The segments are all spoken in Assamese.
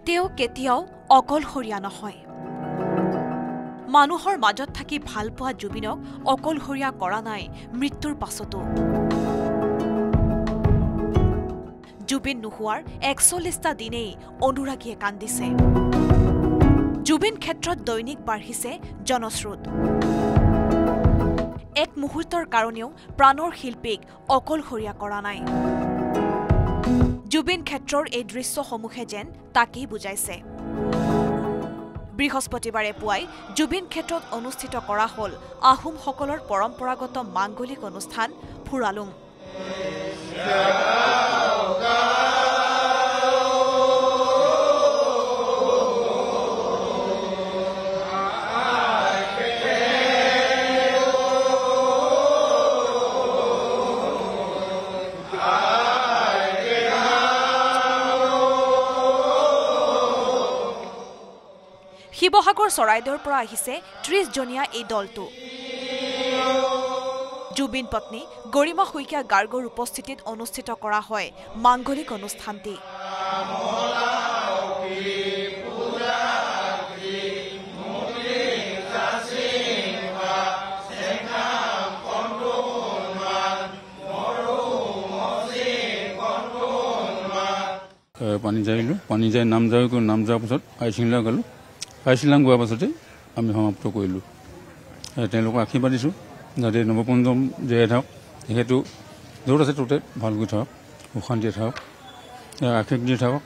তেওঁ কেতিয়াও অকলশৰীয়া নহয়। মানুহৰ মাজত থাকি ভাল পোৱা জুবিনক অকলশৰীয়া কৰা নাই মৃত্যুৰ পাছতো। জুবিন নোহোৱাৰ ৪১টা দিনেই অনুৰাগীয়ে কান্দিছে। জুবিন ক্ষেত্ৰত দৈনিক বাঢ়িছে জনস্ৰোত। এক মুহূৰ্তৰ কাৰণেও প্ৰাণৰ শিল্পীক অকলশৰীয়া কৰা নাই। জুবিন ক্ষেত্ৰৰ এই দৃশ্যসমূহে যেন তাকেই বুজাইছে। বৃহস্পতিবাৰে পুৱাই জুবিন ক্ষেত্ৰত অনুষ্ঠিত কৰা হ'ল আহোমসকলৰ পৰম্পৰাগত মাংগলিক অনুষ্ঠান ফুৰালুং। শিৱসাগৰ চৰাইদেউৰ পৰা আহিছে ৩০জনীয়া এই দলটো। জুবিন পত্নী গৰিমা শইকীয়া গাৰ্গৰ উপস্থিতিত অনুষ্ঠিত কৰা হয় মাংগলিক অনুষ্ঠানটি। পানী যাইলোঁ, পানী যাই নাম যোৱাৰ পাছত আইচিংলা গ'লোঁ। আইচিংলা গোৱাৰ পাছতে আমি সমাপ্ত কৰিলোঁ। তেওঁলোকক আশীৰ্বাদ দিছোঁ যাতে নৱপঞ্জম জীয়াই থাকক, তেখেতো য'ত আছে ত'তে ভালকৈ থাকক, সুশান্তিৰে থাকক, আশীষ দি থাকক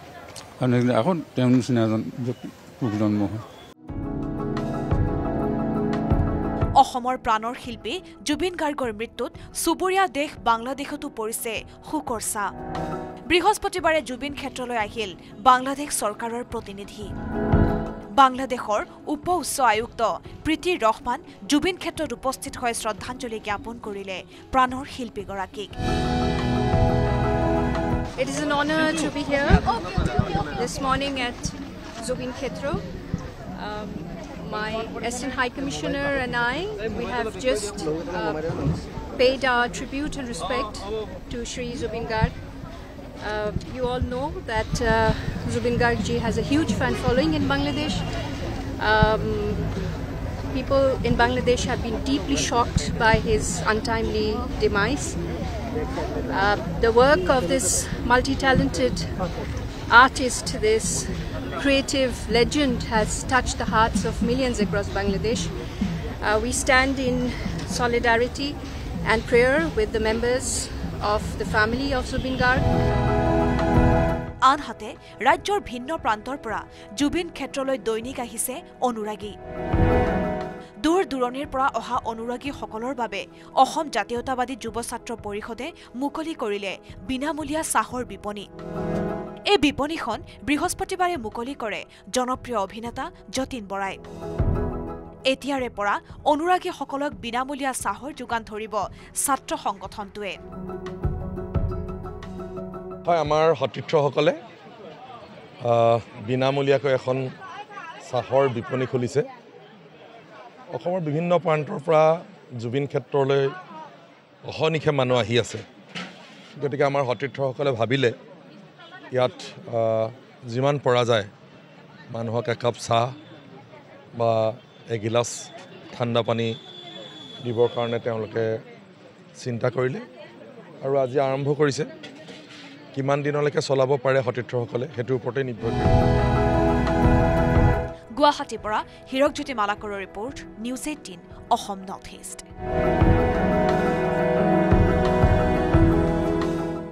আৰু আকৌ তেওঁৰ নিচিনা এজন জন্ম হয়। অসমৰ প্ৰাণৰ শিল্পী জুবিন গাৰ্গৰ মৃত্যুত চুবুৰীয়া দেশ বাংলাদেশতো পৰিছে শোকৰ ছাঁ। বৃহস্পতিবাৰে জুবিন ক্ষেত্ৰলৈ আহিল বাংলাদেশ চৰকাৰৰ প্ৰতিনিধি। বাংলাদেশৰ উপ উচ্চ আয়ুক্ত প্ৰীতি ৰহমান জুবিন ক্ষেত্ৰত উপস্থিত হৈ শ্ৰদ্ধাঞ্জলি জ্ঞাপন কৰিলে প্ৰাণৰ শিল্পীগৰাকীক। It is an honor to be here this morning at Zubin Khetro. My Assistant High Commissioner and we have just paid our tribute and respect to Shri Zubin Garg. You all know that Zubin Garg ji has a huge fan following in Bangladesh. People in Bangladesh have been deeply shocked by his untimely demise. The work of this multi-talented artist, this creative legend, has touched the hearts of millions across Bangladesh. We stand in solidarity and prayer with the members of the family of Zubin Garg. আনহাতে ৰাজ্যৰ ভিন্ন প্ৰান্তৰ পৰা জুবিন ক্ষেত্ৰলৈ দৈনিক আহিছে অনুৰাগী। দূৰ দূৰণিৰ পৰা অহা অনুৰাগীসকলৰ বাবে অসম জাতীয়তাবাদী যুৱ ছাত্ৰ পৰিষদে মুকলি কৰিলে বিনামূলীয়া চাহৰ বিপণী। এই বিপণীখন বৃহস্পতিবাৰে মুকলি কৰে জনপ্ৰিয় অভিনেতা যতীন বৰাই। এতিয়াৰে পৰা অনুৰাগীসকলক বিনামূলীয়া চাহৰ যোগান ধৰিব ছাত্ৰ সংগঠনটোৱে। হয়, আমাৰ সতীৰ্থসকলে বিনামূলীয়াকৈ এখন চাহৰ বিপণী খুলিছে। অসমৰ বিভিন্ন প্ৰান্তৰ পৰা জুবিন ক্ষেত্ৰলৈ অহনিশে মানুহ আহি আছে। গতিকে আমাৰ সতীৰ্থসকলে ভাবিলে ইয়াত যিমান পৰা যায় মানুহক একাপ চাহ বা এগিলাচ ঠাণ্ডা পানী দিবৰ কাৰণে তেওঁলোকে চিন্তা কৰিলে আৰু আজি আৰম্ভ কৰিছে। কিমান দিনলৈকে চলাব পাৰে সতীৰ্থসকলে সেইটোৰ ওপৰতে নিৰ্ভৰ কৰে। গুৱাহাটীৰ পৰা হীৰকজ্যোতি মালাকৰৰ report, news ১৮ Assam north east.